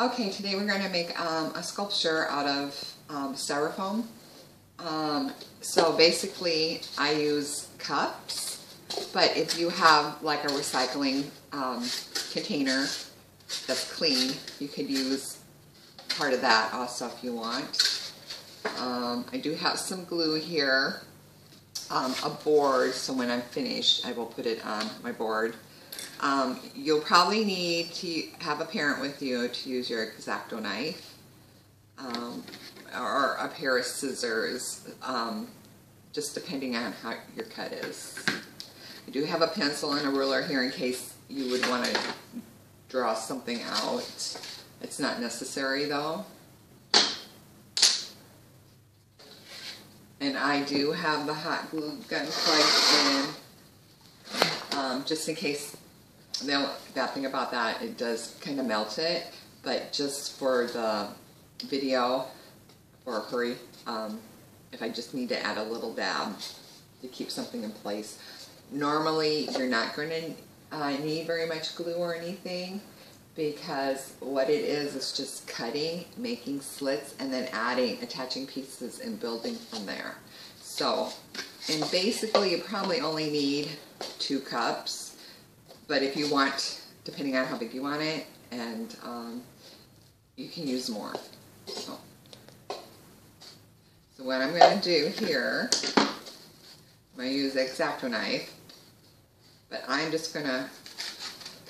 Okay, today we're going to make a sculpture out of styrofoam. So basically I use cups, but if you have like a recycling container that's clean, you could use part of that also if you want. I do have some glue here, a board, so when I'm finished I will put it on my board. You'll probably need to have a parent with you to use your X-ACTO knife or a pair of scissors, just depending on how your cut is. I do have a pencil and a ruler here in case you would want to draw something out. It's not necessary though. And I do have the hot glue gun plugged in, just in case. The bad thing about that, it does kind of melt it, but just for the video, for a hurry, if I just need to add a little dab to keep something in place. Normally, you're not going to need very much glue or anything, because what it is just cutting, making slits, and then attaching pieces and building from there. So, and basically you probably only need 2 cups. But if you want, depending on how big you want it, and you can use more. So what I'm going to do here, I'm going to use the X-ACTO knife, but I'm just going to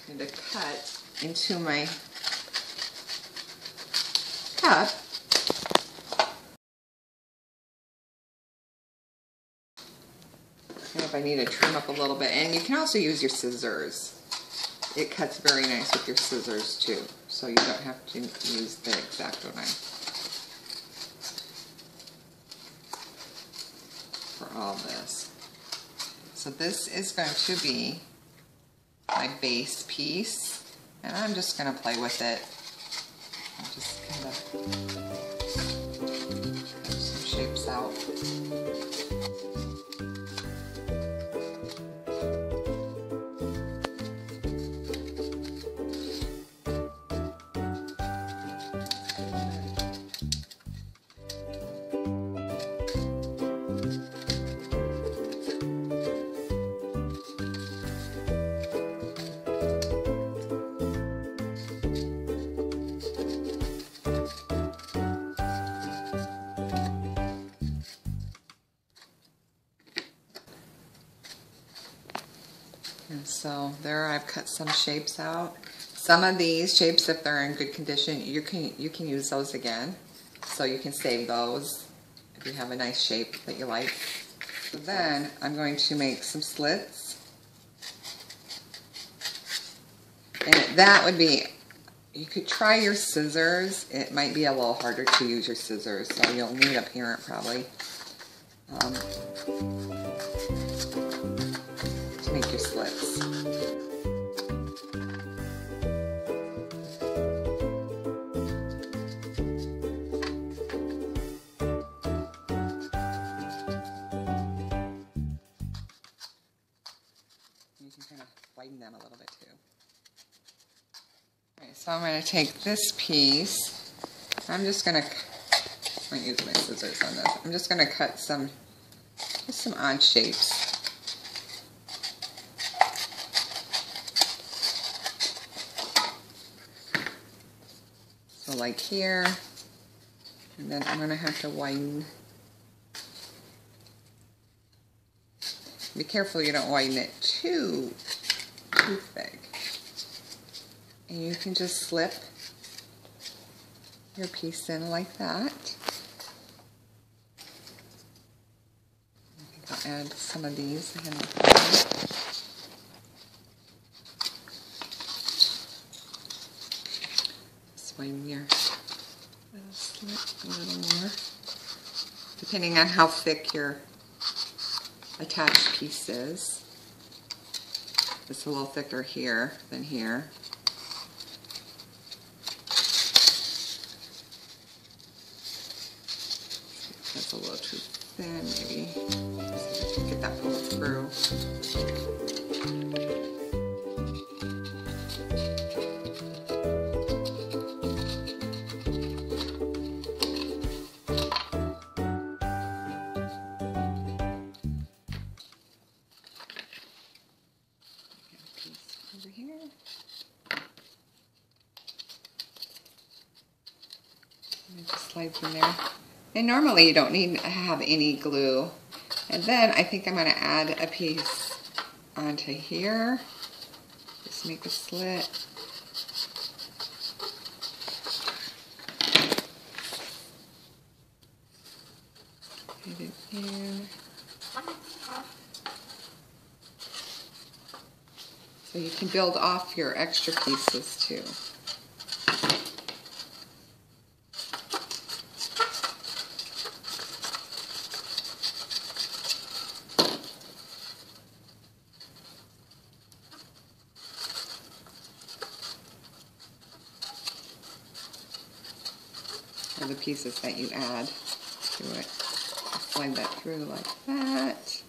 kind of cut into my cup. And if I need to trim up a little bit, and you can also use your scissors. It cuts very nice with your scissors too, so you don't have to use the X-ACTO knife for all this. So this is going to be my base piece, and I'm just going to play with it. I'm just kind of cut some shapes out. And so there I've cut some shapes out. Some of these shapes, if they're in good condition, you can use those again. So you can save those if you have a nice shape that you like. So then I'm going to make some slits. And that would be, you could try your scissors. It might be a little harder to use your scissors, so you'll need a parent probably. To make your slits. You can kind of widen them a little bit too. Okay, so I'm going to take this piece. I'm just going to, I won't use my scissors on this. I'm just going to cut just some odd shapes. So like here, and then I'm going to have to widen. Be careful you don't widen it too thick. And you can just slip your piece in like that. I think I'll add some of these. Just widen your little slit a little more, depending on how thick your attached piece is. It's a little thicker here than here. That's a little too thin, maybe. Get that pulled through. And it just slides in there. And normally you don't need to have any glue. And then I think I'm going to add a piece onto here. Just make a slit. Put it in. So you can build off your extra pieces too. Or the pieces that you add to it. Slide that through like that.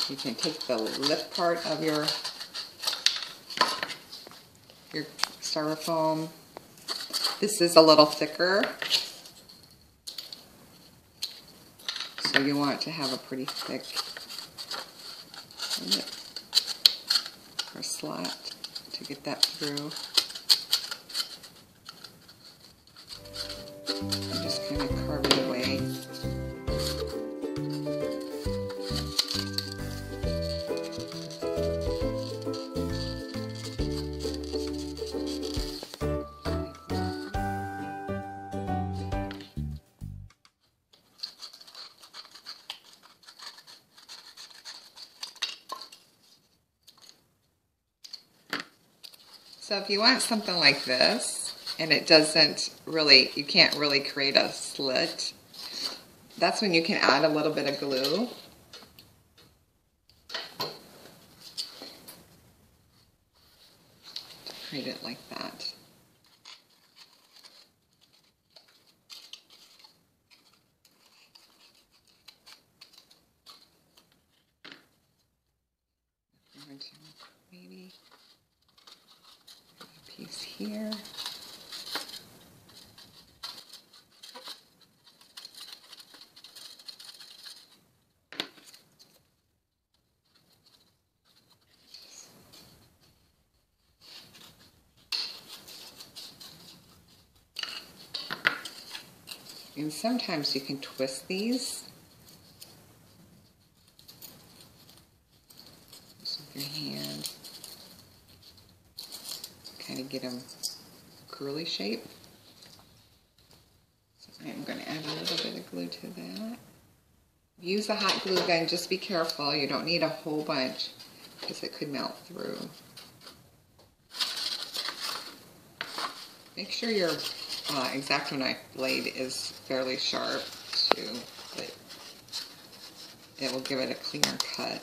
You can take the lip part of your styrofoam. This is a little thicker, so you want to have a pretty thick lip or slat to get that through. And just kind of carve it away. So if you want something like this, and it doesn't really, you can't really create a slit, that's when you can add a little bit of glue. To create it like that. Maybe piece here. And sometimes you can twist these just with your hand. Kind of get them curly shape. So I'm going to add a little bit of glue to that. Use a hot glue gun, just be careful. You don't need a whole bunch because it could melt through. Make sure your X-ACTO knife blade is fairly sharp too, but it will give it a cleaner cut.